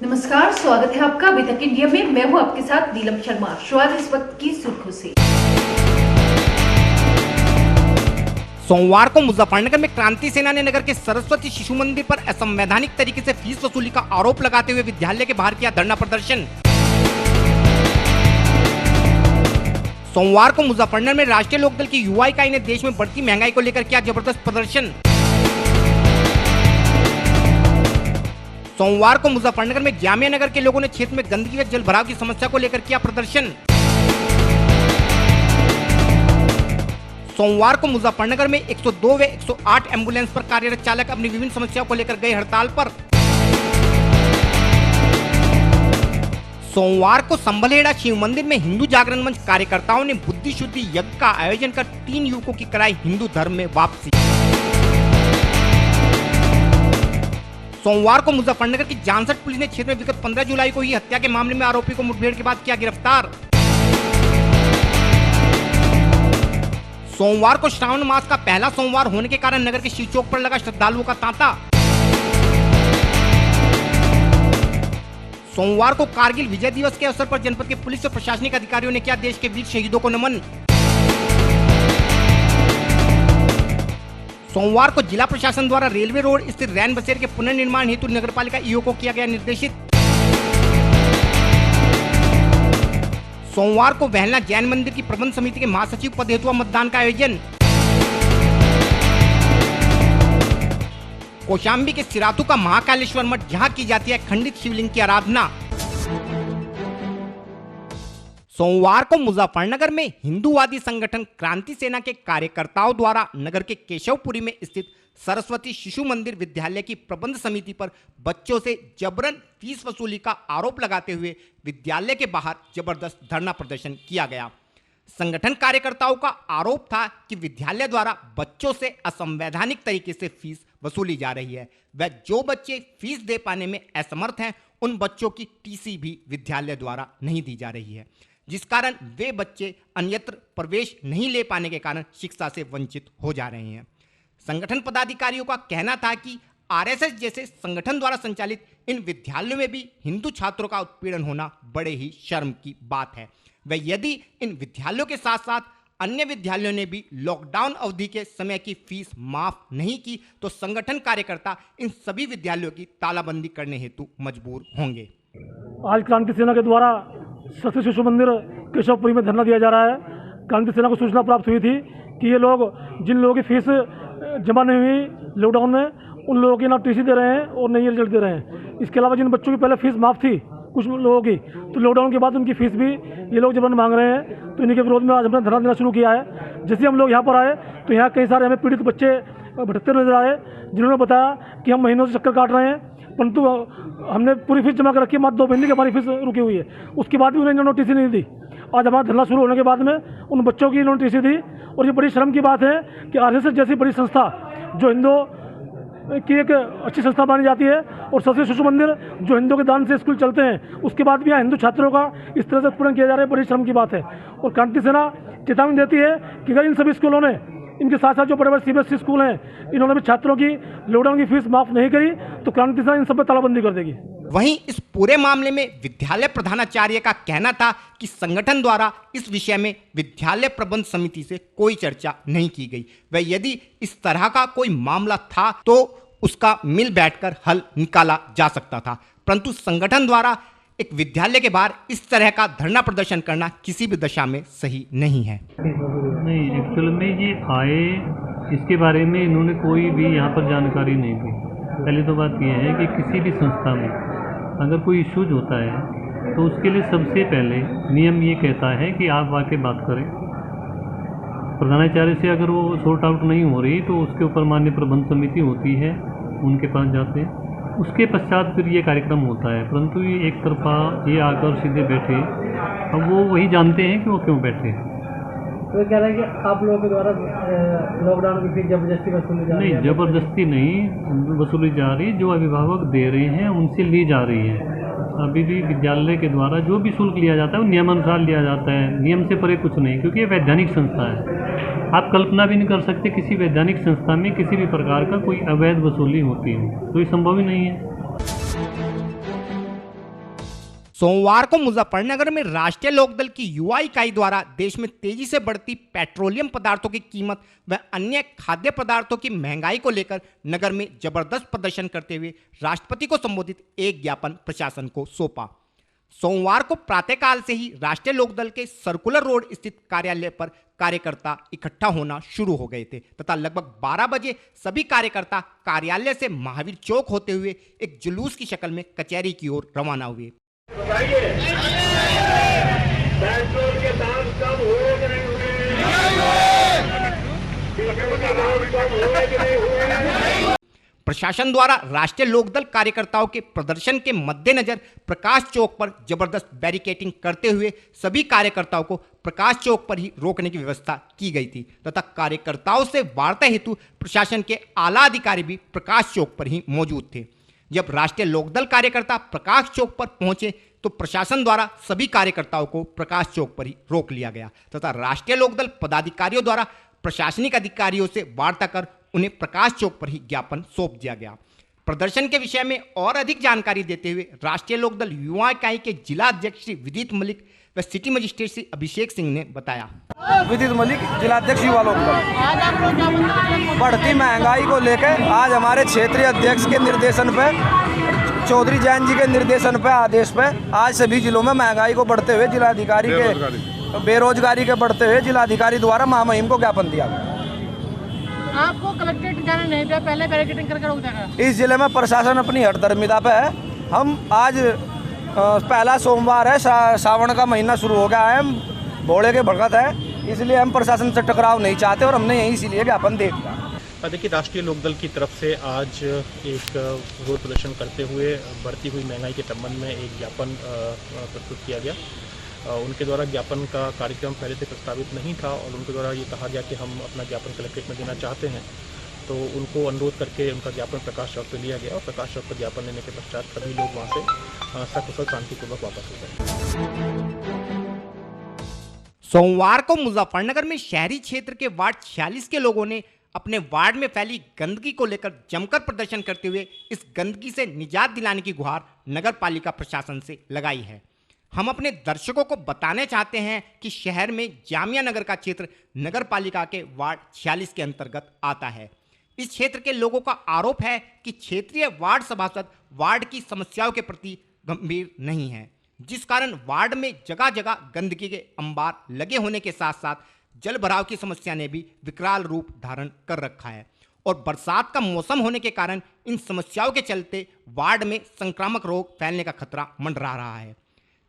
नमस्कार, स्वागत है आपका अभी तक इंडिया में। मैं हूं आपके साथ नीलम शर्मा। शुरुआत इस वक्त की सुर्खियों से। सोमवार को मुजफ्फरनगर में क्रांति सेना ने नगर के सरस्वती शिशु मंदिर पर असंवैधानिक तरीके से फीस वसूली का आरोप लगाते हुए विद्यालय के बाहर किया धरना प्रदर्शन। सोमवार को मुजफ्फरनगर में राष्ट्रीय लोकदल की युवा इकाई ने देश में बढ़ती महंगाई को लेकर किया जबरदस्त प्रदर्शन। सोमवार को मुजफ्फरनगर में जामिया नगर के लोगों ने क्षेत्र में गंदगी व जल भराव की समस्या को लेकर किया प्रदर्शन। सोमवार को मुजफ्फरनगर में 102 व 108 एम्बुलेंस पर कार्यरत चालक अपनी विभिन्न समस्याओं को लेकर गए हड़ताल पर। सोमवार को संभलहेड़ा शिव मंदिर में हिंदू जागरण मंच कार्यकर्ताओं ने बुद्धि शुद्धि यज्ञ का आयोजन कर 3 युवकों की कराई हिंदू धर्म में वापसी। सोमवार को मुजफ्फरनगर की जानसठ पुलिस ने क्षेत्र में विगत 15 जुलाई को ही हत्या के मामले में आरोपी को मुठभेड़ के बाद किया गिरफ्तार। सोमवार को श्रावण मास का पहला सोमवार होने के कारण नगर के शिव चौक पर लगा श्रद्धालुओं का तांता। सोमवार को कारगिल विजय दिवस के अवसर पर जनपद के पुलिस और प्रशासनिक अधिकारियों ने किया देश के वीर शहीदों को नमन। सोमवार को जिला प्रशासन द्वारा रेलवे रोड स्थित रैन बसेरे के पुनर्निर्माण हेतु नगरपालिका ईओ को किया गया निर्देशित। सोमवार को वहलना जैन मंदिर की प्रबंध समिति के महासचिव पद हेतु मतदान का आयोजन। कौशाम्बी के सिराथू का महाकालेश्वर मठ, जहां की जाती है खंडित शिवलिंग की आराधना। सोमवार को मुजफ्फरनगर में हिंदूवादी संगठन क्रांति सेना के कार्यकर्ताओं द्वारा नगर के केशवपुरी में स्थित सरस्वती शिशु मंदिर विद्यालय की प्रबंध समिति पर बच्चों से जबरन फीस वसूली का आरोप लगाते हुए विद्यालय के बाहर जबरदस्त धरना प्रदर्शन किया गया। संगठन कार्यकर्ताओं का आरोप था कि विद्यालय द्वारा बच्चों से असंवैधानिक तरीके से फीस वसूली जा रही है। वह जो बच्चे फीस दे पाने में असमर्थ हैं, उन बच्चों की टीसी भी विद्यालय द्वारा नहीं दी जा रही है, जिस कारण वे बच्चे अन्यत्र प्रवेश नहीं ले पाने के कारण शिक्षा से वंचित हो जा रहे हैं। संगठन पदाधिकारियों का कहना था कि आरएसएस जैसे संगठन द्वारा संचालित इन विद्यालयों में भी हिंदू छात्रों का उत्पीड़न होना बड़े ही शर्म की बात है। वह यदि इन विद्यालयों के साथ साथ अन्य विद्यालयों ने भी लॉकडाउन अवधि के समय की फीस माफ नहीं की तो संगठन कार्यकर्ता इन सभी विद्यालयों की तालाबंदी करने हेतु मजबूर होंगे। आज क्रांति सेना के द्वारा सरस्वती शिशु मंदिर केशवपुरी में धरना दिया जा रहा है। क्रांति सेना को सूचना प्राप्त हुई थी कि ये लोग जिन लोगों की फीस जमा नहीं हुई लॉकडाउन में, उन लोगों की ना टीसी दे रहे हैं और नहीं रिजल्ट दे रहे हैं। इसके अलावा जिन बच्चों की पहले फीस माफ़ थी कुछ लोगों की, तो लॉकडाउन के बाद उनकी फीस भी ये लोग जबरन मांग रहे हैं। तो इन्हीं के विरोध में आज हमने धरना देना शुरू किया है। जैसे हम लोग यहाँ पर आए तो यहाँ कई सारे हमें पीड़ित बच्चे भटकते नजर आए, जिन्होंने बताया कि हम महीनों से चक्कर काट रहे हैं, परंतु हमने पूरी फीस जमा कर रखी है, मात्र 2 महीने की हमारी फीस रुकी हुई है। उसके बाद भी उन्हें नोटिस नहीं दी। आज हमारा धरना शुरू होने के बाद में उन बच्चों की नोटिस दी। और ये बड़ी शर्म की बात है कि आरएसएस जैसी बड़ी संस्था जो हिंदू की एक अच्छी संस्था मानी जाती है और सरस्वती शिशु मंदिर जो हिंदू के दान से स्कूल चलते हैं, उसके बाद भी यहाँ हिंदू छात्रों का इस तरह से उत्पीड़न किया जा रहा है, बड़ी शर्म की बात है। और क्रांति सेना चेतावनी देती है कि अगर इन सभी स्कूलों ने, इनके साथ साथ जो बड़े बड़े सीबीएसई स्कूल हैं, इन्होंने भी छात्रों की लॉकडाउन की फीस माफ नहीं करी तो क्रांति सेना इन सब पर तालाबंदी कर देगी। वहीं इस पूरे मामले में विद्यालय प्रधानाचार्य का कहना था कि संगठन द्वारा इस विषय में विद्यालय प्रबंध समिति से कोई चर्चा नहीं की गई। वह यदि इस तरह का कोई मामला था तो उसका मिल बैठकर हल निकाला जा सकता था, परंतु संगठन द्वारा एक विद्यालय के बाहर इस तरह का धरना प्रदर्शन करना किसी भी दशा में सही नहीं है। नहीं, एक्चुअल में ये आए, इसके बारे में इन्होंने कोई भी यहाँ पर जानकारी नहीं दी। पहली तो बात यह है कि किसी भी संस्था में अगर कोई इश्यूज होता है तो उसके लिए सबसे पहले नियम ये कहता है कि आप आके बात करें। प्रधानाचार्य से अगर वो सॉर्ट आउट नहीं हो रही तो उसके ऊपर मान्य प्रबंध समिति होती है, उनके पास जाते हैं, उसके पश्चात फिर ये कार्यक्रम होता है। परंतु ये एक तरफा ये आकर सीधे बैठे, अब वो वही जानते हैं कि वो क्यों बैठे हैं। तो कह रहा है कि आप लोगों के द्वारा लॉकडाउन की फीस जबरदस्ती वसूली जा रही है। नहीं, जबरदस्ती नहीं वसूली जा रही, जो अभिभावक दे रहे हैं उनसे ली जा रही है। अभी भी विद्यालय के द्वारा जो भी शुल्क लिया जाता है वो नियमानुसार लिया जाता है, नियम से परे कुछ नहीं, क्योंकि ये वैधानिक संस्था है। आप कल्पना भी नहीं कर सकते किसी वैधानिक संस्था में किसी भी प्रकार का कोई अवैध वसूली होती है, तो ये संभव ही नहीं है। सोमवार को मुजफ्फरनगर में राष्ट्रीय लोकदल की युवा इकाई द्वारा देश में तेजी से बढ़ती पेट्रोलियम पदार्थों की कीमत व अन्य खाद्य पदार्थों की महंगाई को लेकर नगर में जबरदस्त प्रदर्शन करते हुए राष्ट्रपति को संबोधित एक ज्ञापन प्रशासन को सौंपा। सोमवार को प्रातःकाल से ही राष्ट्रीय लोकदल के सर्कुलर रोड स्थित कार्यालय पर कार्यकर्ता इकट्ठा होना शुरू हो गए थे तथा लगभग 12 बजे सभी कार्यकर्ता कार्यालय से महावीर चौक होते हुए एक जुलूस की शक्ल में कचहरी की ओर रवाना हुए। पेट्रोल के दाम कम हुए कि नहीं हुए? डीजल के दाम कम हुए कि नहीं हुए? प्रशासन द्वारा राष्ट्रीय लोकदल कार्यकर्ताओं के प्रदर्शन के मद्देनजर प्रकाश चौक पर जबरदस्त बैरिकेडिंग करते हुए सभी कार्यकर्ताओं को प्रकाश चौक पर ही रोकने की व्यवस्था की गई थी तथा कार्यकर्ताओं से वार्ता हेतु प्रशासन के आला अधिकारी भी प्रकाश चौक पर ही मौजूद थे। जब राष्ट्रीय लोकदल कार्यकर्ता प्रकाश चौक पर पहुंचे तो प्रशासन द्वारा सभी कार्यकर्ताओं को प्रकाश चौक पर ही रोक लिया गया तथा राष्ट्रीय लोकदल पदाधिकारियों द्वारा प्रशासनिक अधिकारियों से वार्ता कर उन्हें प्रकाश चौक पर ही ज्ञापन सौंप दिया गया। प्रदर्शन के विषय में और अधिक जानकारी देते हुए राष्ट्रीय लोकदल युवा इकाई के जिला अध्यक्ष श्री विदित मलिक व सिटी मजिस्ट्रेट श्री अभिषेक सिंह ने बताया। विदित मलिक, जिलाध्यक्ष युवा लोकदल। बढ़ती महंगाई को लेकर आज हमारे क्षेत्रीय अध्यक्ष के निर्देशन पे, चौधरी जैन जी के निर्देशन पे, आदेश पे आज सभी जिलों में महंगाई को बढ़ते हुए जिलाधिकारी के बेरोजगारी के बढ़ते हुए जिलाधिकारी द्वारा महामहिम को ज्ञापन दिया गया। आपको कलेक्ट्रेट जाना नहीं था, पहले बैरिकेडिंग करके रोक देगा। इस जिले में प्रशासन अपनी हठधर्मिता पे है। हम आज पहला सोमवार है, सावन का महीना शुरू हो गया है, भोले के भगत है, इसलिए हम प्रशासन से टकराव नहीं चाहते और हमने यही इसीलिए ज्ञापन दे दिया। देखिए, राष्ट्रीय लोकदल की तरफ से आज एक विरोध प्रदर्शन करते हुए बढ़ती हुई महंगाई के संबंध में एक ज्ञापन प्रस्तुत किया गया। उनके द्वारा ज्ञापन का कार्यक्रम पहले से प्रस्तावित नहीं था और उनके द्वारा ये कहा गया कि हम अपना ज्ञापन कलेक्ट्रेट में देना चाहते हैं, तो उनको अनुरोध करके उनका ज्ञापन प्रकाश चौक पर लिया गया और प्रकाश चौक पर ज्ञापन लेने के पश्चात सभी लोग वहाँ से सकुशल शांतिपूर्वक वापस हो गए। सोमवार को मुजफ्फरनगर में शहरी क्षेत्र के वार्ड 46 के लोगों ने अपने वार्ड में फैली गंदगी को लेकर जमकर प्रदर्शन करते हुए इस गंदगी से निजात दिलाने की गुहार नगर पालिका प्रशासन से लगाई है। हम अपने दर्शकों को बताने चाहते हैं कि शहर में जामिया नगर का क्षेत्र नगर पालिका के वार्ड 46 के अंतर्गत आता है। इस क्षेत्र के लोगों का आरोप है कि क्षेत्रीय वार्ड सभासद वार्ड की समस्याओं के प्रति गंभीर नहीं है, जिस कारण वार्ड में जगह जगह गंदगी के अंबार लगे होने के साथ साथ जल भराव की समस्या ने भी विकराल रूप धारण कर रखा है और बरसात का मौसम होने के कारण इन समस्याओं के चलते वार्ड में संक्रामक रोग फैलने का खतरा मंडरा रहा है।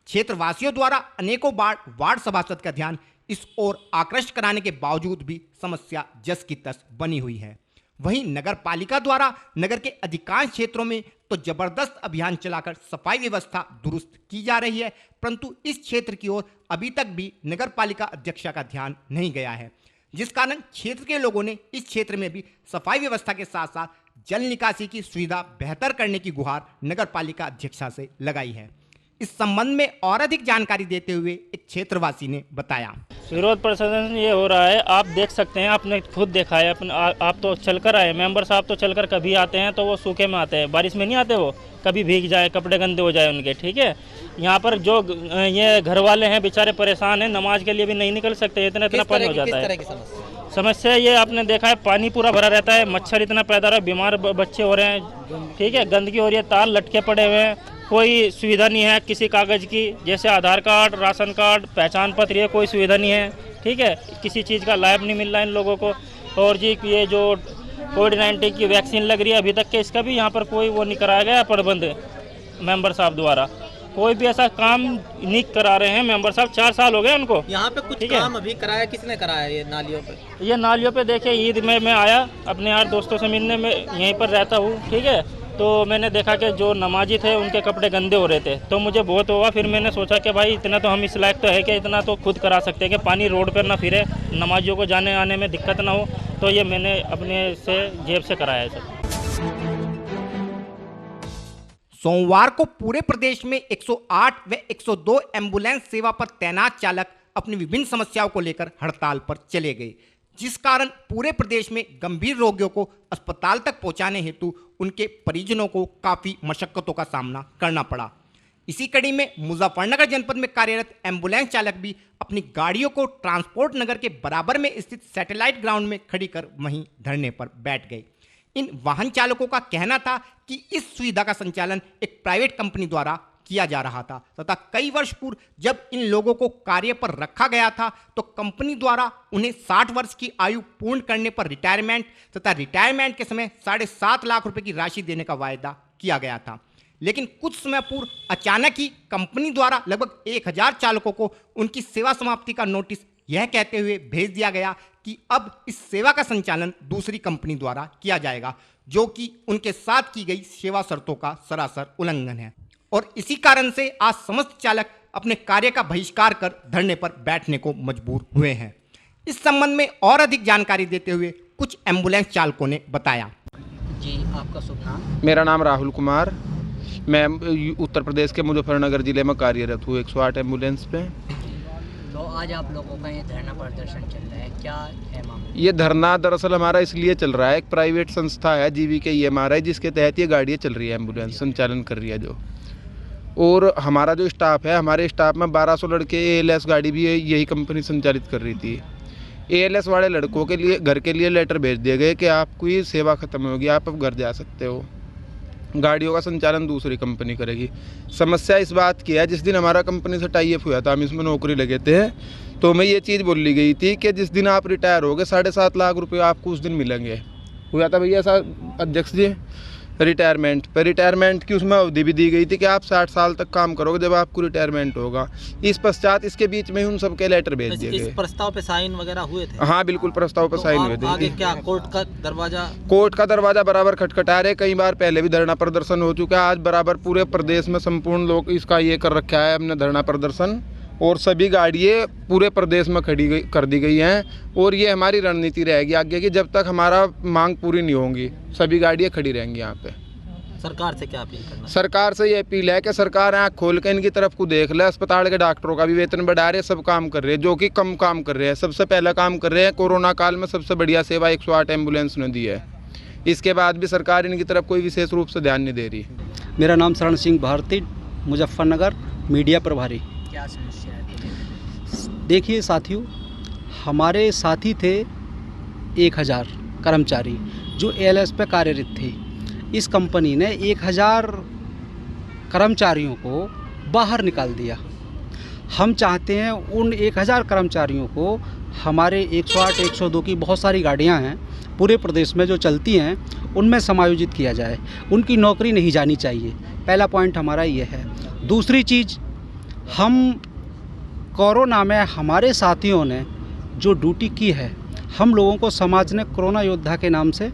क्षेत्रवासियों द्वारा अनेकों बार वार्ड सभासद का ध्यान इस ओर आकृष्ट कराने के बावजूद भी समस्या जस की तस बनी हुई है। वहीं नगर पालिका द्वारा नगर के अधिकांश क्षेत्रों में तो जबरदस्त अभियान चलाकर सफाई व्यवस्था दुरुस्त की जा रही है, परंतु इस क्षेत्र की ओर अभी तक भी नगर पालिका अध्यक्षा का ध्यान नहीं गया है, जिस कारण क्षेत्र के लोगों ने इस क्षेत्र में भी सफाई व्यवस्था के साथ साथ जल निकासी की सुविधा बेहतर करने की गुहार नगर पालिका अध्यक्षा से लगाई है। इस संबंध में और अधिक जानकारी देते हुए एक क्षेत्रवासी ने बताया। विरोध प्रदर्शन ये हो रहा है, आप देख सकते हैं, आपने खुद देखा है, आप तो चलकर आए, मेंबर साहब तो चलकर कभी आते हैं तो वो सूखे में आते हैं, बारिश में नहीं आते, वो कभी भीग जाए, कपड़े गंदे हो जाए उनके, ठीक है। यहाँ पर जो ये घर वाले हैं बेचारे परेशान हैं, नमाज के लिए भी नहीं निकल सकते, इतना पानी हो जाता है। समस्या ये आपने देखा है, पानी पूरा भरा रहता है, मच्छर इतना पैदा हो रहा है, बीमार बच्चे हो रहे हैं, ठीक है, गंदगी हो रही है, तार लटके पड़े हुए हैं, कोई सुविधा नहीं है किसी कागज़ की, जैसे आधार कार्ड, राशन कार्ड, पहचान पत्र, ये कोई सुविधा नहीं है, ठीक है, किसी चीज़ का लाभ नहीं मिल रहा है इन लोगों को। और जी ये जो कोविड-19 की वैक्सीन लग रही है अभी तक के, इसका भी यहाँ पर कोई वो नहीं कराया गया प्रबंध मेंबर साहब द्वारा, कोई भी ऐसा काम नहीं करा रहे हैं मेंबर साहब। 4 साल हो गए उनको। यहाँ पे कुछ काम अभी कराया, किसने कराया ये नालियों पे? ये नालियों पे देखिए, ईद में मैं आया अपने यार दोस्तों से मिलने में, यहीं पर रहता हूँ, ठीक है, तो मैंने देखा कि जो नमाजी थे उनके कपड़े गंदे हो रहे थे, तो मुझे बहुत हुआ। फिर मैंने सोचा कि भाई इतना तो हम इस लायक तो है कि इतना तो खुद करा सकते हैं कि पानी रोड पर ना फिरे, नमाजियों को जाने आने में दिक्कत ना हो, तो ये मैंने अपने से जेब से कराया है सर। सोमवार को पूरे प्रदेश में 108 व 102 एम्बुलेंस सेवा पर तैनात चालक अपनी विभिन्न समस्याओं को लेकर हड़ताल पर चले गए, जिस कारण पूरे प्रदेश में गंभीर रोगियों को अस्पताल तक पहुंचाने हेतु उनके परिजनों को काफ़ी मशक्कतों का सामना करना पड़ा। इसी कड़ी में मुजफ्फरनगर जनपद में कार्यरत एम्बुलेंस चालक भी अपनी गाड़ियों को ट्रांसपोर्ट नगर के बराबर में स्थित सैटेलाइट ग्राउंड में खड़ी कर वहीं धरने पर बैठ गए। इन वाहन चालकों का कहना था कि इस सुविधा का संचालन एक प्राइवेट कंपनी द्वारा किया जा रहा था तथा कई वर्ष पूर्व जब इन लोगों को कार्य पर रखा गया था तो कंपनी द्वारा उन्हें 60 वर्ष की आयु पूर्ण करने पर रिटायरमेंट तथा रिटायरमेंट के समय 7.5 लाख रुपए की राशि देने का वायदा किया गया था। लेकिन कुछ समय पूर्व अचानक ही कंपनी द्वारा लगभग 1000 चालकों को उनकी सेवा समाप्ति का नोटिस यह कहते हुए भेज दिया गया कि अब इस सेवा का संचालन दूसरी कंपनी द्वारा किया जाएगा, जो कि उनके साथ की गई सेवा शर्तों का सरासर उल्लंघन है। और इसी कारण से आज समस्त चालक अपने कार्य का बहिष्कार कर धरने पर बैठने को मजबूर हुए हैं। इस संबंध में और अधिक जानकारी देते हुए कुछ एम्बुलेंस चालकों ने बताया। जी, आपका शुभ नाम? मेरा नाम राहुल कुमार, मैं उत्तर प्रदेश के मुजफ्फरनगर ज़िले में कार्यरत हूँ 108 एम्बुलेंस पे। तो आज आप लोगों का ये धरना प्रदर्शन चल रहा है, क्या है मामला? ये धरना दरअसल हमारा इसलिए चल रहा है, एक प्राइवेट संस्था है GVK जिसके तहत ये गाड़ियाँ चल रही है, एम्बुलेंस संचालन कर रही है जो। और हमारा जो स्टाफ है, हमारे स्टाफ में 1200 लड़के ALS गाड़ी भी यही कंपनी संचालित कर रही थी। ALS वाले लड़कों के लिए घर के लिए लेटर भेज दिए गए कि आपकी सेवा ख़त्म होगी, आप अब घर जा सकते हो, गाड़ियों का संचालन दूसरी कंपनी करेगी। समस्या इस बात की है, जिस दिन हमारा कंपनी से टाई अप हुआ था, हम इसमें नौकरी लगे थे, तो हमें ये चीज़ बोली गई थी कि जिस दिन आप रिटायर होगे 7.5 लाख रुपये आपको उस दिन मिलेंगे। हुआ था भैया अध्यक्ष जी रिटायरमेंट पर, रिटायरमेंट की उसमें अवधि भी दी गई थी कि आप 60 साल तक काम करोगे जब आपको रिटायरमेंट होगा। इस पश्चात इसके बीच में ही उन सबके लेटर भेज दिए गए। इस प्रस्ताव पे साइन वगैरह हुए थे? हाँ बिल्कुल, प्रस्ताव पर साइन हुए थे। आगे क्या कोर्ट का दरवाजा बराबर खटखटा रहे, कई बार पहले भी धरना प्रदर्शन हो चुका है। आज बराबर पूरे प्रदेश में संपूर्ण लोग इसका ये कर रखा है हमने धरना प्रदर्शन, और सभी गाड़ियाँ पूरे प्रदेश में कर दी गई हैं। और ये हमारी रणनीति रहेगी आगे की, जब तक हमारा मांग पूरी नहीं होगी सभी गाड़ियाँ खड़ी रहेंगी यहाँ पे। सरकार से क्या अपील करना? सरकार से ये अपील है कि सरकार आँख खोल के इनकी तरफ को देख ले। अस्पताल के डॉक्टरों का भी वेतन बढ़ा रहे, सब काम कर रहे हैं, जो कि कम काम कर रहे हैं। सबसे पहला काम कर रहे हैं, कोरोना काल में सबसे बढ़िया सेवा 108 एम्बुलेंस ने दी है। इसके बाद भी सरकार इनकी तरफ कोई विशेष रूप से ध्यान नहीं दे रही। मेरा नाम शरण सिंह भारती, मुजफ्फरनगर मीडिया प्रभारी। क्या समस्या है? देखिए साथियों, हमारे साथी थे 1000 कर्मचारी जो ALS पे कार्यरत थे। इस कंपनी ने 1000 कर्मचारियों को बाहर निकाल दिया। हम चाहते हैं उन 1000 कर्मचारियों को, हमारे 108 102 की बहुत सारी गाड़ियां हैं पूरे प्रदेश में जो चलती हैं, उनमें समायोजित किया जाए। उनकी नौकरी नहीं जानी चाहिए। पहला पॉइंट हमारा ये है। दूसरी चीज़, हम कोरोना में हमारे साथियों ने जो ड्यूटी की है, हम लोगों को समाज ने कोरोना योद्धा के नाम से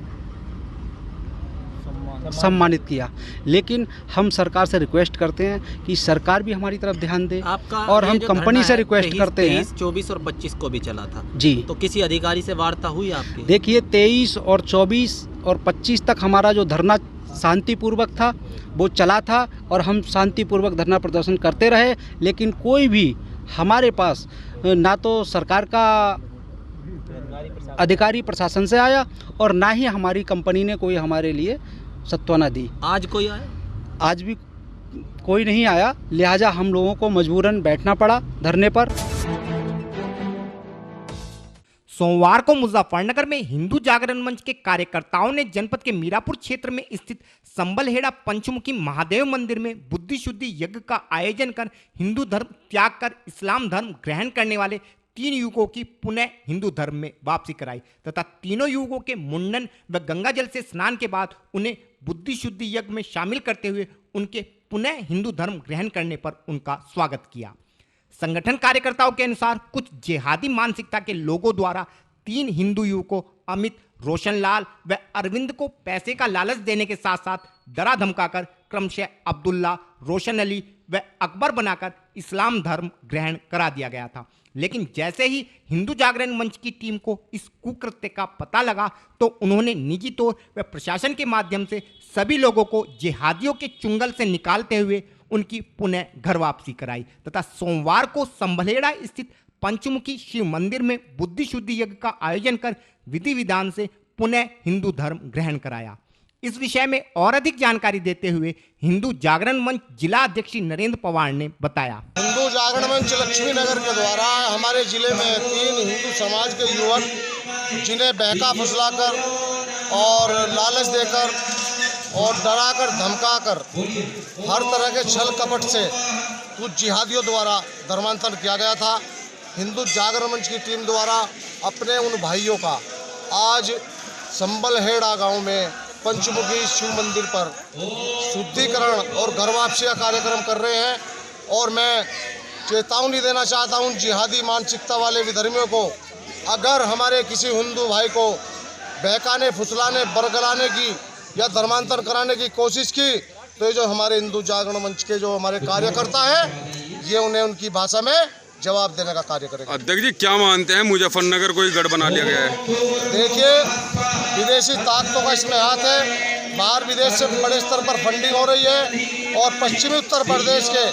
सम्मानित किया। लेकिन हम सरकार से रिक्वेस्ट करते हैं कि सरकार भी हमारी तरफ ध्यान दे, और हम कंपनी से रिक्वेस्ट करते हैं। 24 और 25 को भी चला था जी, तो किसी अधिकारी से वार्ता हुई आपकी? देखिए 23 और 24 और 25 तक हमारा जो धरना शांतिपूर्वक था वो चला था, और हम शांतिपूर्वक धरना प्रदर्शन करते रहे। लेकिन कोई भी हमारे पास ना तो सरकार का अधिकारी प्रशासन से आया, और ना ही हमारी कंपनी ने कोई हमारे लिए सत्वाना दी। आज कोई आया? आज भी कोई नहीं आया, लिहाजा हम लोगों को मजबूरन बैठना पड़ा धरने पर। सोमवार को मुजफ्फरनगर में हिंदू जागरण मंच के कार्यकर्ताओं ने जनपद के मीरापुर क्षेत्र में स्थित संबलहेड़ा पंचमुखी महादेव मंदिर में बुद्धि शुद्धि यज्ञ का आयोजन कर हिंदू धर्म त्याग कर इस्लाम धर्म ग्रहण करने वाले 3 युवकों की पुनः हिंदू धर्म में वापसी कराई तथा तीनों युवकों के मुंडन व गंगा जल से स्नान के बाद उन्हें बुद्धि शुद्धि यज्ञ में शामिल करते हुए उनके पुनः हिंदू धर्म ग्रहण करने पर उनका स्वागत किया। संगठन कार्यकर्ताओं के अनुसार कुछ जिहादी मानसिकता के लोगों द्वारा 3 हिंदू युवकों अमित, रोशनलाल व अरविंद को पैसे का लालच देने के साथ साथ डरा धमकाकर क्रमशः अब्दुल्ला, रोशन अली व अकबर बनाकर इस्लाम धर्म ग्रहण करा दिया गया था। लेकिन जैसे ही हिंदू जागरण मंच की टीम को इस कुकृत्य का पता लगा तो उन्होंने निजी तौर व प्रशासन के माध्यम से सभी लोगों को जिहादियों के चुंगल से निकालते हुए उनकी पुनः घर वापसी कराई तथा सोमवार को संभलेड़ा स्थित पंचमुखी शिव मंदिर में बुद्धि शुद्धि यज्ञ का आयोजन कर विधि विधान से पुनः हिंदू धर्म ग्रहण कराया। इस विषय में और अधिक जानकारी देते हुए हिंदू जागरण मंच जिला अध्यक्ष नरेंद्र पवार ने बताया। हिंदू जागरण मंच लक्ष्मी नगर के द्वारा हमारे जिले में 3 हिंदू समाज के युवक जिन्हें बहका फुसलाकर और लालच देकर और डराकर धमकाकर हर तरह के छल कपट से कुछ जिहादियों द्वारा धर्मांतरण किया गया था। हिंदू जागरण मंच की टीम द्वारा अपने उन भाइयों का आज संबलहेड़ा गांव में पंचमुखी शिव मंदिर पर शुद्धिकरण और घर वापसी का कार्यक्रम कर रहे हैं। और मैं चेतावनी देना चाहता हूं जिहादी मानसिकता वाले विधर्मियों को, अगर हमारे किसी हिंदू भाई को बहकाने, फुसलाने, बरगलाने की या धर्मांतरण कराने की कोशिश की तो ये जो हमारे हिंदू जागरण मंच के जो हमारे कार्यकर्ता हैं ये उन्हें उनकी भाषा में जवाब देने का कार्य करेगा। अध्यक्ष जी, क्या मानते हैं मुजफ्फरनगर को ही गढ़ बना लिया गया है? देखिए, विदेशी ताकतों का इसमें हाथ है। बाहर विदेश से बड़े स्तर पर फंडिंग हो रही है और पश्चिमी उत्तर प्रदेश के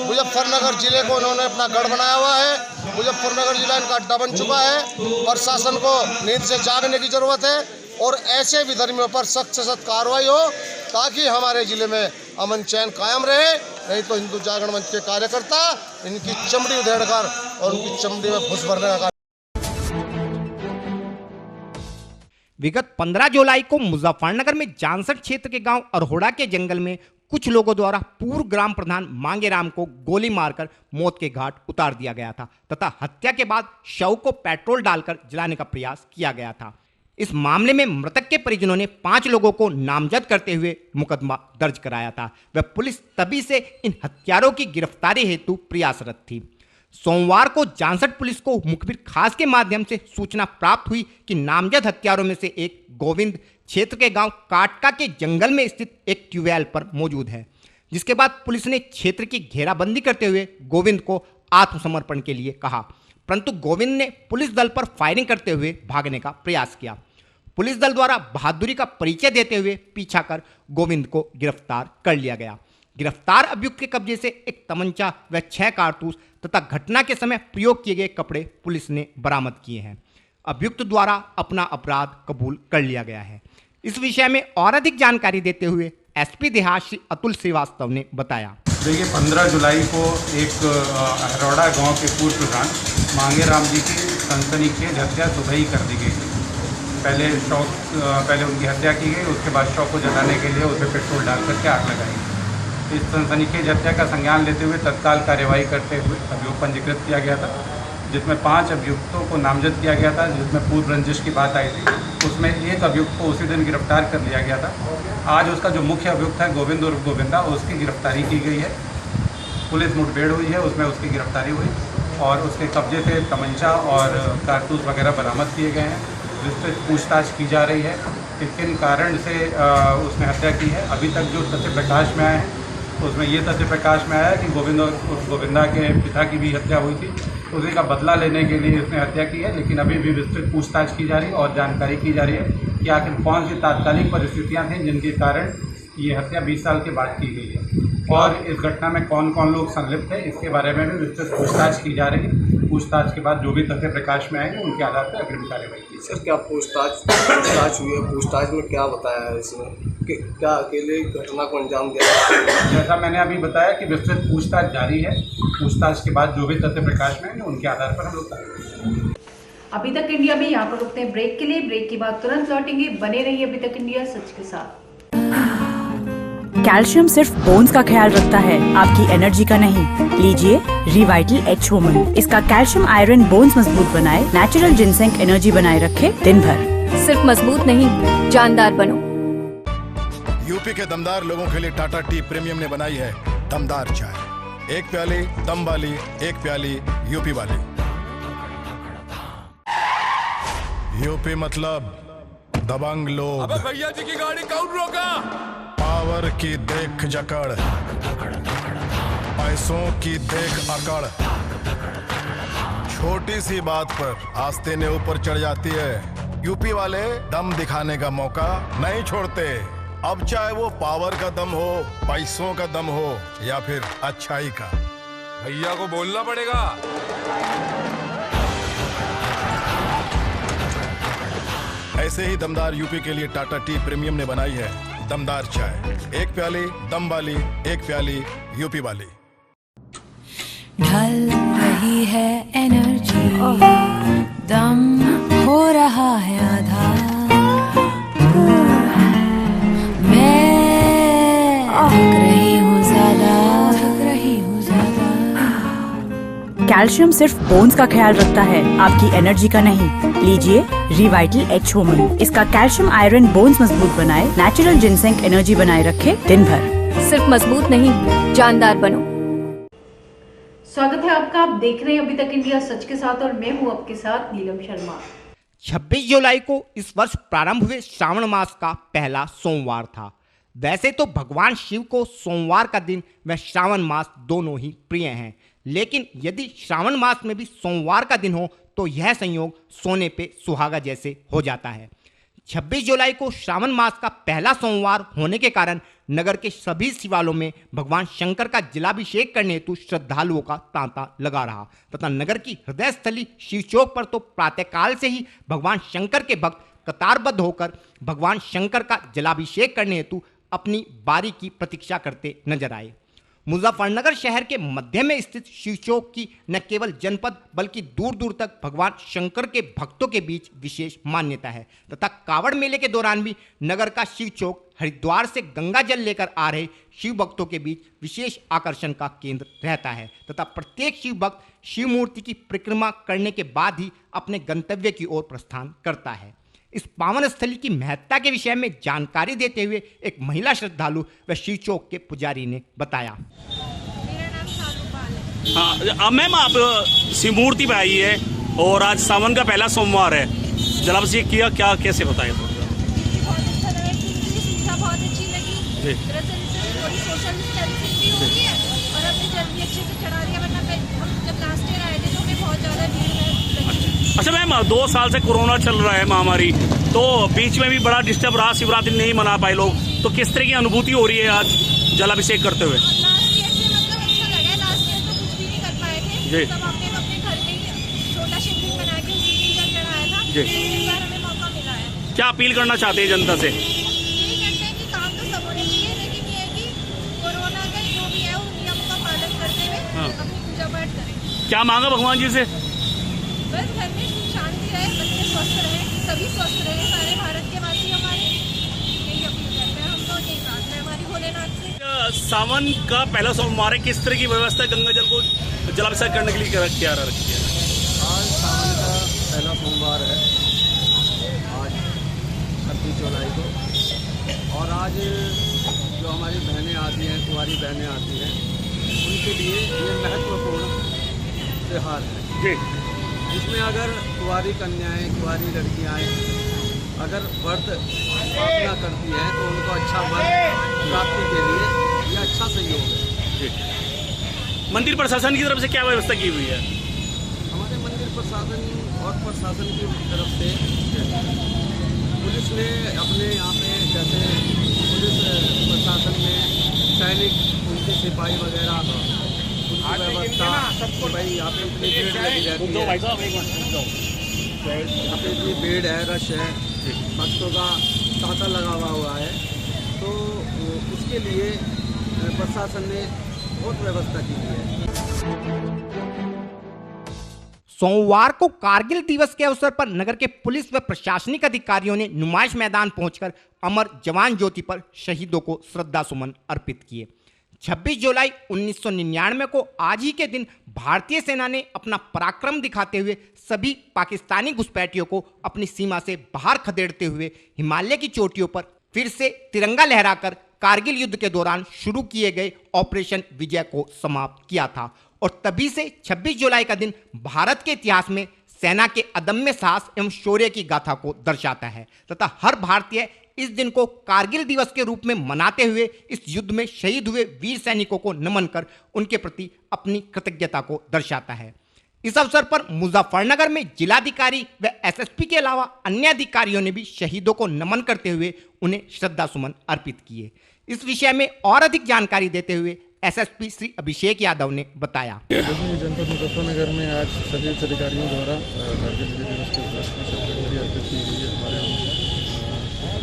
मुजफ्फरनगर जिले को इन्होंने अपना गढ़ बनाया हुआ है। मुजफ्फरनगर जिला इनका अड्डा बन चुका है। प्रशासन को नींद से जागने की जरूरत है और ऐसे विधर्मियों पर सख्त से सख्त कार्रवाई हो ताकि हमारे जिले में अमन चैन कायम रहे। नहीं तो हिंदू जागरण मंच के कार्यकर्ता इनकी चमड़ी उधेड़कर और उनकी चमड़ी में घुस भरने का। विगत 15 जुलाई को मुजफ्फरनगर में जानसठ क्षेत्र के गांव अरहोड़ा के जंगल में कुछ लोगों द्वारा पूर्व ग्राम प्रधान मांगेराम को गोली मारकर मौत के घाट उतार दिया गया था तथा हत्या के बाद शव को पेट्रोल डालकर जलाने का प्रयास किया गया था। इस मामले में मृतक के परिजनों ने 5 लोगों को नामजद करते हुए मुकदमा दर्ज कराया था। वह पुलिस तभी से इन हत्यारों की गिरफ्तारी हेतु प्रयासरत थी। सोमवार को जानसठ पुलिस को मुखबिर खास के माध्यम से सूचना प्राप्त हुई कि नामजद हत्यारों में से एक गोविंद क्षेत्र के गांव काटका के जंगल में स्थित एक ट्यूबवेल पर मौजूद है, जिसके बाद पुलिस ने क्षेत्र की घेराबंदी करते हुए गोविंद को आत्मसमर्पण के लिए कहा, परंतु गोविंद ने पुलिस दल पर फायरिंग करते हुए भागने का प्रयास किया। पुलिस दल द्वारा बहादुरी का परिचय देते हुए पीछा कर गोविंद को गिरफ्तार कर लिया गया। गिरफ्तार अभियुक्त के कब्जे से एक तमंचा व 6 कारतूस तथा घटना के समय प्रयोग किए गए कपड़े पुलिस ने बरामद किए हैं। अभियुक्त द्वारा अपना अपराध कबूल कर लिया गया है। इस विषय में और अधिक जानकारी देते हुए एसपी देहात श्री अतुल श्रीवास्तव ने बताया। देखिए, 15 जुलाई को एक अरहोड़ा गांव के पूर्व प्रधान मांगेराम जी की सनसनीखेज हत्या सुबह ही कर दी गई थी। पहले उनकी हत्या की गई, उसके बाद शव को जलाने के लिए उसमें पेट्रोल डाल करके आग लगाई गई। इस सनसनीखेज हत्या का संज्ञान लेते हुए तत्काल कार्यवाही करते हुए अभियोग पंजीकृत किया गया था, जिसमें 5 अभियुक्तों को नामजद किया गया था, जिसमें पूर्व रंजिश की बात आई थी। उसमें एक अभियुक्त को उसी दिन गिरफ्तार कर लिया गया था। आज उसका जो मुख्य अभियुक्त है गोविंद उर्फ गोविंदा, उसकी गिरफ्तारी की गई है। पुलिस मुठभेड़ हुई है, उसमें उसकी गिरफ्तारी हुई और उसके कब्जे से तमंचा और कारतूस वगैरह बरामद किए गए हैं। विस्तृत पूछताछ की जा रही है कि किन कारण से उसने हत्या की है। अभी तक जो तथ्य प्रकाश में आए हैं उसमें ये तथ्य प्रकाश में आया कि गोविंदा के पिता की भी हत्या हुई थी, उसी का बदला लेने के लिए इसने हत्या की है। लेकिन अभी भी विस्तृत पूछताछ की जा रही है और जानकारी की जा रही है कि आखिर कौन सी तात्कालिक परिस्थितियां थीं जिनके कारण ये हत्या 20 साल के बाद की गई है और इस घटना में कौन कौन लोग संलिप्त हैं इसके बारे में भी विस्तृत पूछताछ की जा रही है। पूछताछ के बाद जो भी तथ्य प्रकाश में आएंगे उनके आधार पर अग्रिम कार्रवाई की। सर, क्या पूछताछ हुई है? पूछताछ में क्या बताया है इसमें कि क्या अकेले घटना को अंजाम दिया? जैसा मैंने अभी बताया कि विस्तृत पूछताछ जारी है। पूछताछ के बाद जो भी तथ्य प्रकाश में आएंगे उनके आधार पर हम लोग करेंगे। अभी तक इंडिया में यहाँ पर रुकते हैं ब्रेक के लिए। ब्रेक के बाद तुरंत लौटेंगे। बने रहिए अभी तक इंडिया सच के साथ। कैल्शियम सिर्फ बोन्स का ख्याल रखता है, आपकी एनर्जी का नहीं। लीजिए रिवाइटल एच वुमन। इसका कैल्शियम आयरन बोन्स मजबूत बनाए, नेचुरल जिनसेंग एनर्जी बनाए रखे दिन भर। सिर्फ मजबूत नहीं, जानदार बनो। यूपी के दमदार लोगों के लिए टाटा टी प्रीमियम ने बनाई है दमदार चाय। 1 प्याली दम वाली, 1 प्याली यूपी वाली। यूपी मतलब दबंग लोग। अबे भैया जी की गाड़ी कौन रोका? पावर की देख जकड़, पैसों की देख अकड़, छोटी सी बात पर आस्तीनें ऊपर चढ़ जाती है। यूपी वाले दम दिखाने का मौका नहीं छोड़ते। अब चाहे वो पावर का दम हो, पैसों का दम हो या फिर अच्छाई का। भैया को बोलना पड़ेगा। ऐसे ही दमदार यूपी के लिए टाटा टी प्रीमियम ने बनाई है दमदार चाय, एक प्याली दम वाली, एक प्याली यूपी वाली। ढल रही है एनर्जी, दम हो रहा है आधा, मैं थक रही हूँ ज्यादा, कैल्शियम सिर्फ बोन्स का ख्याल रखता है, आपकी एनर्जी का नहीं। लीजिए रिवाइटल एच वुमन। इसका कैल्शियम आयरन बोन्स मजबूत बनाए, नेचुरल जिनसेंग एनर्जी बनाए रखे दिन भर। सिर्फ मजबूत नहीं, जानदार बनो। स्वागत है आपका, आप देख रहे हैं अभी तक इंडिया सच के साथ और मैं हूं आपके साथ नीलम शर्मा। 26 जुलाई को इस वर्ष प्रारंभ हुए श्रावण मास का पहला सोमवार था। वैसे तो भगवान शिव को सोमवार का दिन व श्रावण मास दोनों ही प्रिय हैं, लेकिन यदि श्रावण मास में भी सोमवार का दिन हो तो यह संयोग सोने पे सुहागा जैसे हो जाता है। 26 जुलाई को श्रावण मास का पहला सोमवार होने के कारण नगर के सभी शिवालयों में भगवान शंकर का जलाभिषेक करने हेतु श्रद्धालुओं का तांता लगा रहा तथा नगर की हृदय स्थली शिव चौक पर तो प्रातःकाल से ही भगवान शंकर के भक्त कतारबद्ध होकर भगवान शंकर का जलाभिषेक करने हेतु अपनी बारी की प्रतीक्षा करते नजर आए। मुजफ्फरनगर शहर के मध्य में स्थित शिव चौक की न केवल जनपद बल्कि दूर दूर तक भगवान शंकर के भक्तों के बीच विशेष मान्यता है तथा कावड़ मेले के दौरान भी नगर का शिव चौक हरिद्वार से गंगा जल लेकर आ रहे शिव भक्तों के बीच विशेष आकर्षण का केंद्र रहता है तथा प्रत्येक शिव भक्त शिव मूर्ति की परिक्रमा करने के बाद ही अपने गंतव्य की ओर प्रस्थान करता है। इस पावन स्थली की महत्ता के विषय में जानकारी देते हुए एक महिला श्रद्धालु व शिव चौक के पुजारी ने बताया। हाँ मैम, आप शिव मूर्ति पे आई है और आज सावन का पहला सोमवार है, जलाभिषेक किया, क्या कैसे बताएं? बहुत अच्छी लगी, थोड़ी सोशल डिस्टेंसिंग भी हो गई है और हमने जल्दी अच्छे से चढ़ा दिया, वरना हम जब लास्ट ईयर आए थे तो हमें बहुत ज़्यादा भीड़ लगी। अच्छा मैम, 2 साल से कोरोना चल रहा है महामारी, तो बीच में भी बड़ा डिस्टर्ब रहा, शिवरात्रि नहीं मना पाए लोग, तो किस तरह की अनुभूति हो रही है आज जलाभिषेक करते हुए? लास्ट ईयर से मतलब अच्छा लगा, लास्ट ईयर तो कुछ भी नहीं कर पाए थे, सब हमने अपने घर में ही छोटा शिवलिंग बना के उसी में जल चढ़ाया था, इस बार हमें मौका मिला है। क्या अपील करना चाहते हैं जनता से? यही करते हैं कि काम तो सब होने चाहिए, लेकिन ये है कि कोरोना का जो भी है उन नियमों का पालन करते हुए अपनी पूजा पाठ करें। क्या मांगा भगवान जी से? बस घर में शांति रहे, बच्चे स्वस्थ रहे, सभी स्वस्थ रहे, सारे भारत के वासी हमारे, यही अपील करते हैं हम तो, यही प्रार्थना है हमारी भोलेनाथ से। सावन का पहला सोमवार है, किस तरह की व्यवस्था गंगा जल को जलाभिषेक करने के लिए क्या रखी है? आज सावन का पहला सोमवार है, आज 26 जुलाई को, और आज जो हमारी बहनें आती हैं, कुंवारी बहनें आती हैं, उनके लिए ये महत्वपूर्ण त्यौहार है, जिसमें अगर कुंवारी कन्याएँ, कुंवारी लड़कियाँ अगर व्रत स्थापना करती हैं तो उनको अच्छा वर प्राप्ति के लिए ये अच्छा सहयोग है। मंदिर प्रशासन की तरफ से क्या व्यवस्था की हुई है? हमारे मंदिर प्रशासन और प्रशासन की तरफ से पुलिस ने अपने यहाँ पे, जैसे पुलिस प्रशासन में सैनिक, उनके सिपाही वगैरह, उनकी व्यवस्था, भाई यहाँ पे इतनी भीड़ लगी रहती है, यहाँ पे इतनी भीड़ है, रश है, भक्तों का तांता लगा हुआ है, तो उसके लिए प्रशासन ने बहुत व्यवस्था की है। सोमवार को कारगिल दिवस के अवसर पर नगर के पुलिस व प्रशासनिक अधिकारियों ने नुमाइश मैदान पहुंचकर अमर जवान ज्योति पर शहीदों को श्रद्धा सुमन अर्पित किए। 26 जुलाई 1999 को आज ही के दिन भारतीय सेना ने अपना पराक्रम दिखाते हुए सभी पाकिस्तानी घुसपैठियों को अपनी सीमा से बाहर खदेड़ते हुए हिमालय की चोटियों पर फिर से तिरंगा लहराकर कारगिल युद्ध के दौरान शुरू किए गए ऑपरेशन विजय को समाप्त किया था और तभी से 26 जुलाई का दिन भारत के इतिहास में सेना के अदम्य साहस एवं शौर्य की गाथा को दर्शाता है तथा हर भारतीय इस दिन को कारगिल दिवस के रूप में मनाते हुए इस युद्ध में शहीद हुए वीर सैनिकों को नमन कर उनके प्रति अपनी कृतज्ञता को दर्शाता है। इस अवसर पर मुजफ्फरनगर में जिलाधिकारी व एसएसपी के अलावा अन्य अधिकारियों ने भी शहीदों को नमन करते हुए उन्हें श्रद्धा सुमन अर्पित किए। इस विषय में और अधिक जानकारी देते हुए एसएसपी श्री अभिषेक यादव ने बताया। जनपद मुजफ्फरनगर में आज सभी अधिकारियों द्वारा कारगिल विजय दिवस के उपलक्ष्य में श्रद्धांजलि अर्पित की गई है। हमारे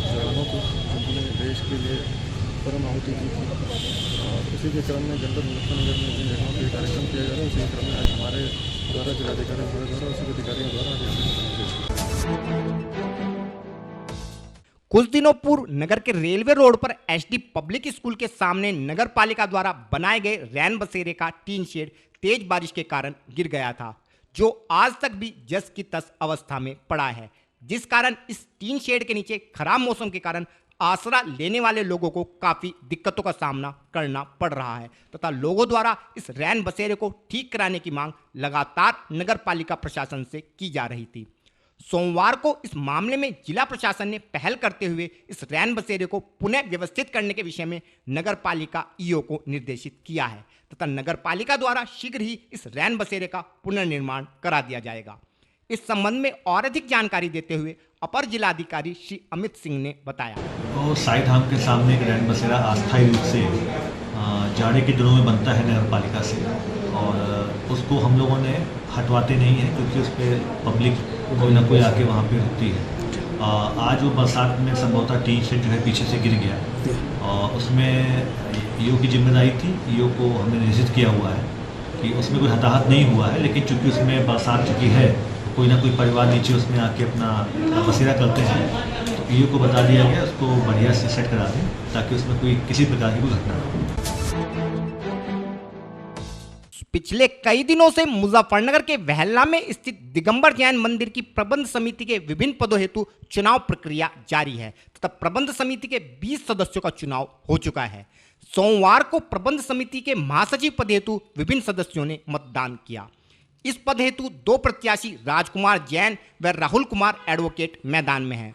जवानों को, जिन्होंने देश के लिए परम आहुति दी थी। और इसी के क्रम में जनपद मुजफ्फरनगर में जिन जगहों पर कार्यक्रम किया जा रहा है, उसी के क्रम में आज हमारे द्वारा जिलाधिकारी द्वारा और सभी अधिकारियों द्वारा कुछ दिनों पूर्व नगर के रेलवे रोड पर एचडी पब्लिक स्कूल के सामने नगर पालिका द्वारा बनाए गए रैन बसेरे का टीन शेड तेज बारिश के कारण गिर गया था, जो आज तक भी जस की तस अवस्था में पड़ा है, जिस कारण इस टीन शेड के नीचे खराब मौसम के कारण आसरा लेने वाले लोगों को काफी दिक्कतों का सामना करना पड़ रहा है तथा लोगों द्वारा इस रैन बसेरे को ठीक कराने की मांग लगातार नगर पालिका प्रशासन से की जा रही थी। सोमवार को इस मामले में जिला प्रशासन ने पहल करते हुए इस रैन बसेरे को पुनः व्यवस्थित करने के विषय में नगर पालिका ईओ को निर्देशित किया है तथा नगर पालिका द्वारा शीघ्र ही इस रैन बसेरे का पुनर्निर्माण करा दिया जाएगा। इस संबंध में और अधिक जानकारी देते हुए अपर जिलाधिकारी श्री अमित सिंह ने बताया। तो साई धाम के सामने एक रैन बसेरा अस्थायी रूप से जाड़े के दिनों में बनता है नगर पालिका से, और उसको हम लोगों ने हटवाते नहीं हैं क्योंकि उस पर पब्लिक कोई ना कोई आके वहाँ पे रुकती है। आज वो बरसात में संभवतः टीन शेड जो है पीछे से गिर गया और उसमें ईओ की जिम्मेदारी थी। ईओ को हमने निश्चित किया हुआ है कि उसमें कोई हताहत नहीं हुआ है, लेकिन चूँकि उसमें बरसात चुकी है तो कोई ना कोई परिवार नीचे उसमें आके अपना बसेरा करते हैं, तो ईओ को बता दिया गया उसको बढ़िया से सेट करा दें ताकि उसमें कोई किसी प्रकार की कोई घटना न हो। पिछले कई दिनों से मुजफ्फरनगर के वहल्ला में स्थित दिगंबर जैन मंदिर की प्रबंध समिति के विभिन्न पदों हेतु चुनाव प्रक्रिया जारी है तथा प्रबंध समिति के 20 सदस्यों का चुनाव हो चुका है। सोमवार को प्रबंध समिति के महासचिव पद हेतु विभिन्न सदस्यों ने मतदान किया। इस पद हेतु 2 प्रत्याशी राजकुमार जैन व राहुल कुमार एडवोकेट मैदान में हैं।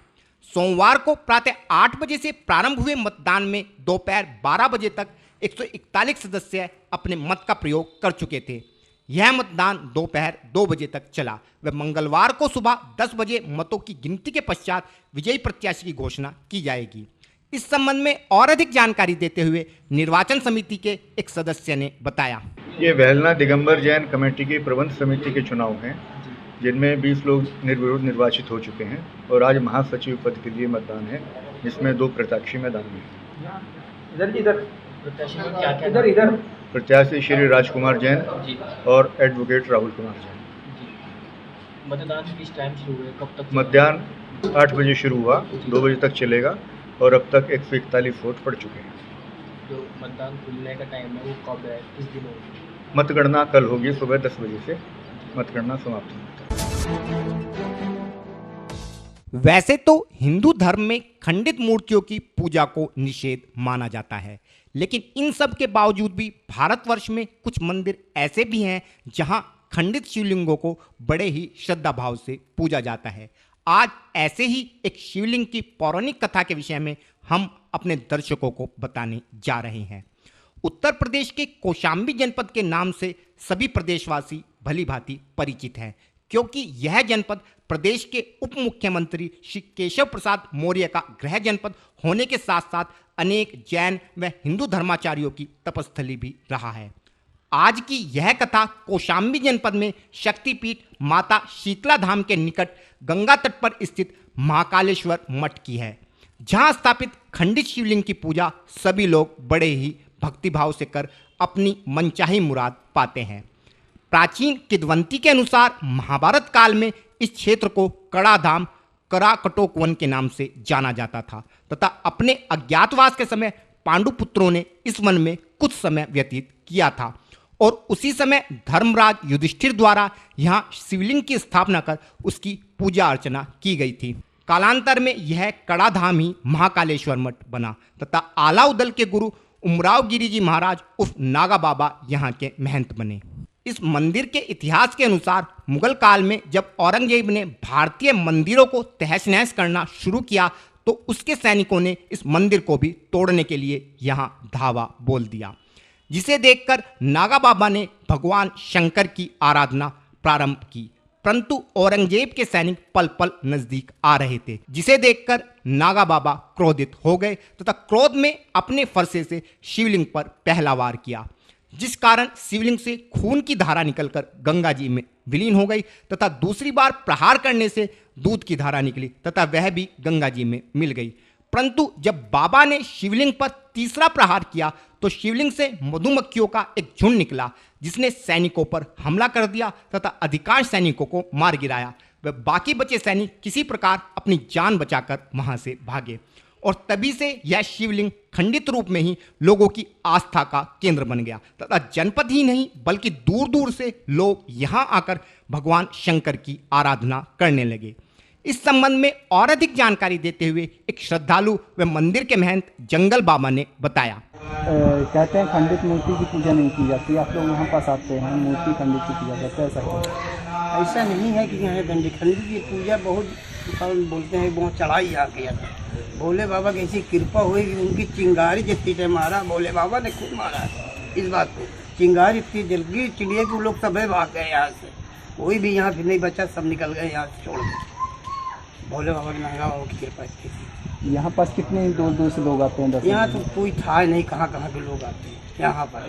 सोमवार को प्रातः 8 बजे से प्रारंभ हुए मतदान में दोपहर 12 बजे तक 141 सदस्य अपने मत का प्रयोग कर चुके थे। यह मतदान दोपहर 2 बजे तक चला व मंगलवार को सुबह 10 बजे मतों की गिनती के पश्चात विजयी प्रत्याशी की घोषणा की जाएगी। इस संबंध में और अधिक जानकारी देते हुए निर्वाचन समिति के एक सदस्य ने बताया। ये वहलना दिगंबर जैन कमेटी की प्रबंध समिति के चुनाव हैं, जिनमें 20 लोग निर्विरोध निर्वाचित हो चुके हैं और आज महासचिव पद के लिए मतदान है, जिसमें 2 प्रत्याशी मैदान में हैं। इधर प्रत्याशी श्री राजकुमार जैन और एडवोकेट राहुल कुमार जैन। मतदान किस टाइम शुरू हुआ, कब तक? मतदान 8 बजे शुरू हुआ, 2 बजे तक चलेगा और अब तक 141 वोट पड़ चुके हैं। जो मतदान खुलने का टाइम है वो कब है, किस दिन होगी? मतगणना कल होगी सुबह 10 बजे से मतगणना समाप्त होगी। वैसे तो हिंदू धर्म में खंडित मूर्तियों की पूजा को निषेध माना जाता है, लेकिन इन सब के बावजूद भी भारतवर्ष में कुछ मंदिर ऐसे भी हैं जहां खंडित शिवलिंगों को बड़े ही श्रद्धा भाव से पूजा जाता है। आज ऐसे ही एक शिवलिंग की पौराणिक कथा के विषय में हम अपने दर्शकों को बताने जा रहे हैं। उत्तर प्रदेश के कौशाम्बी जनपद के नाम से सभी प्रदेशवासी भली भांति परिचित हैं, क्योंकि यह जनपद प्रदेश के उप मुख्यमंत्री श्री केशव प्रसाद मौर्य का गृह जनपद होने के साथ साथ अनेक जैन व हिंदू धर्माचार्यों की तपस्थली भी रहा है। आज की यह कथा कौशाम्बी जनपद में शक्तिपीठ माता शीतला धाम के निकट गंगा तट पर स्थित महाकालेश्वर मठ की है, जहां स्थापित खंडित शिवलिंग की पूजा सभी लोग बड़े ही भक्तिभाव से कर अपनी मनचाही मुराद पाते हैं। प्राचीन किदवंती के अनुसार महाभारत काल में इस क्षेत्र को कड़ाधाम कराकटोक के नाम से जाना जाता था तथा अपने अज्ञातवास के समय पांडुपुत्रों ने इस वन में कुछ समय व्यतीत किया था और उसी समय धर्मराज युधिष्ठिर द्वारा यहाँ शिवलिंग की स्थापना कर उसकी पूजा अर्चना की गई थी। कालांतर में यह कड़ाधाम ही महाकालेश्वर मठ बना तथा आला उदल के गुरु उमराव गिरी जी महाराज उर्फ नागा बाबा यहाँ के महंत बने। इस मंदिर के इतिहास के अनुसार मुगल काल में जब औरंगजेब ने भारतीय मंदिरों को तहस नहस करना शुरू किया तो उसके सैनिकों ने इस मंदिर को भी तोड़ने के लिए यहाँ धावा बोल दिया, जिसे देखकर नागा बाबा ने भगवान शंकर की आराधना प्रारंभ की। परंतु औरंगजेब के सैनिक पल पल नजदीक आ रहे थे, जिसे देखकर नागा बाबा क्रोधित हो गए तथा क्रोध में अपने फरसे से शिवलिंग पर पहला वार किया, जिस कारण शिवलिंग से खून की धारा निकलकर गंगा जी में विलीन हो गई तथा दूसरी बार प्रहार करने से दूध की धारा निकली तथा वह भी गंगा जी में मिल गई। परंतु जब बाबा ने शिवलिंग पर तीसरा प्रहार किया तो शिवलिंग से मधुमक्खियों का एक झुंड निकला, जिसने सैनिकों पर हमला कर दिया तथा अधिकांश सैनिकों को मार गिराया। वे बाकी बचे सैनिक किसी प्रकार अपनी जान बचाकर वहां से भागे और तभी से यह शिवलिंग खंडित रूप में ही लोगों की आस्था का केंद्र बन गया तथा जनपद ही नहीं बल्कि दूर दूर से लोग यहां आकर भगवान शंकर की आराधना करने लगे। इस संबंध में और अधिक जानकारी देते हुए एक श्रद्धालु व मंदिर के महंत जंगल बाबा ने बताया। कहते हैं खंडित मूर्ति की पूजा नहीं की जाती, आप लोग यहाँ पास आते हैं मूर्ति खंडित की पूजा करते हैं, ऐसा नहीं है कि यहाँ खंडित की पूजा बहुत बोलते हैं बहुत चढ़ाई आ गया था। भोले बाबा की ऐसी कृपा हुई कि उनकी चिंगारी जितनी टाइम मारा भोले बाबा ने खूब मारा इस बात को, चिंगारी इतनी जल गई चिड़िया को लोग सब भाग गए यहाँ से, कोई भी यहाँ फिर नहीं बचा, सब निकल गए यहाँ से छोड़ के। भोले बाबा की नागा बाबा की कृपा थी। यहाँ पास कितने दूर दूर से लोग आते हैं? यहाँ तो कोई था नहीं, कहाँ कहाँ के लोग आते हैं यहाँ पर।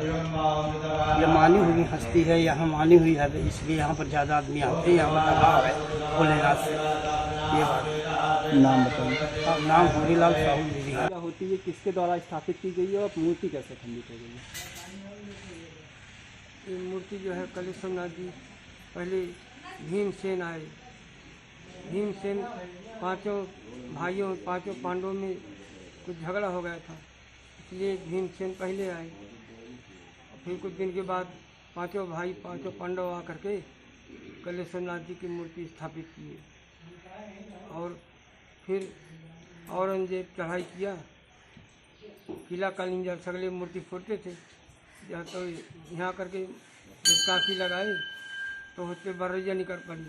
ये मानी हुई हस्ती है, यहाँ मानी हुई है, इसलिए यहाँ पर ज़्यादा आदमी आते हैं। यहाँ पर लगाव है भोलेनाथ से। ये बात नाम बताइए। नाम हरिलाल साहू दीदी है। क्या होती है, किसके द्वारा स्थापित की गई है और मूर्ति कैसे खंडित हो गई है? ये मूर्ति जो है कलेश्वरनाथ जी पहले भीमसेन आए, भीमसेन पांचों भाइयों पांचों पांडवों में कुछ झगड़ा हो गया था, इसलिए भीमसेन पहले आए। फिर कुछ दिन के बाद पांचों भाई पांचों पांडव आकर के कलेश्वरनाथ जी की मूर्ति स्थापित किए और फिर औरंगजेब चढ़ाई किया, किला कालिंजर सगले मूर्ति फोड़ते थे। या तो यहाँ करके जब टाँकी लगाए तो उसके बरैया निकल पड़ी।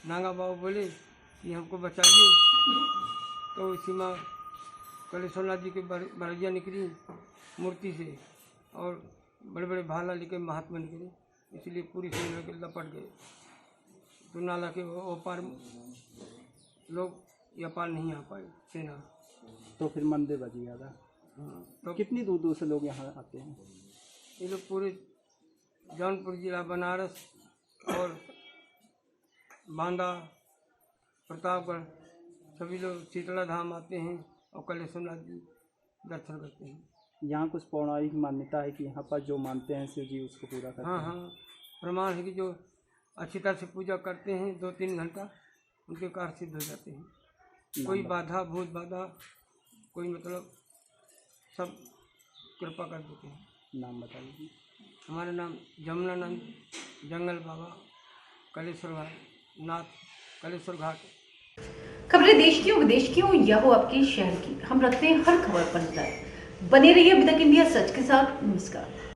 नागा बाबा बोले कि हमको बचाइए, तो इसी में कलेश्वरनाथ जी के बरैया निकली मूर्ति से और बड़े बड़े भाला लेके महात्मा निकले, इसलिए पूरी सेना के लपट गए। तो नाला के वो पार लोग या पार नहीं आ पाए सेना। तो फिर मंदिर बच गया था। तो कितनी दूर दूर से लोग यहाँ आते हैं? ये लोग पूरे जौनपुर जिला, बनारस और बांदा, प्रतापगढ़ सभी लोग शीतला धाम आते हैं और कलेश्वरनाथ जी दर्शन करते हैं। यहाँ कुछ पौराणिक मान्यता है कि यहाँ पर जो मानते हैं शिव जी उसको पूरा करते हैं। हाँ, प्रमाण है कि जो अच्छी तरह से पूजा करते हैं 2-3 घंटा उनके कार्य सिद्ध हो जाते हैं। कोई बाधा भूत बाधा कोई मतलब सब कृपा कर देते हैं। नाम बताइए। हमारा नाम जमुनानंद जंगल बाबा कलेश्वर नाथ कलेश्वर घाट। खबरें देश की हो विदेश की हो या हो आपके शहर की, हम रखते हैं हर खबर पर नजर। बने रहिए अभी तक इंडिया सच के साथ। नमस्कार।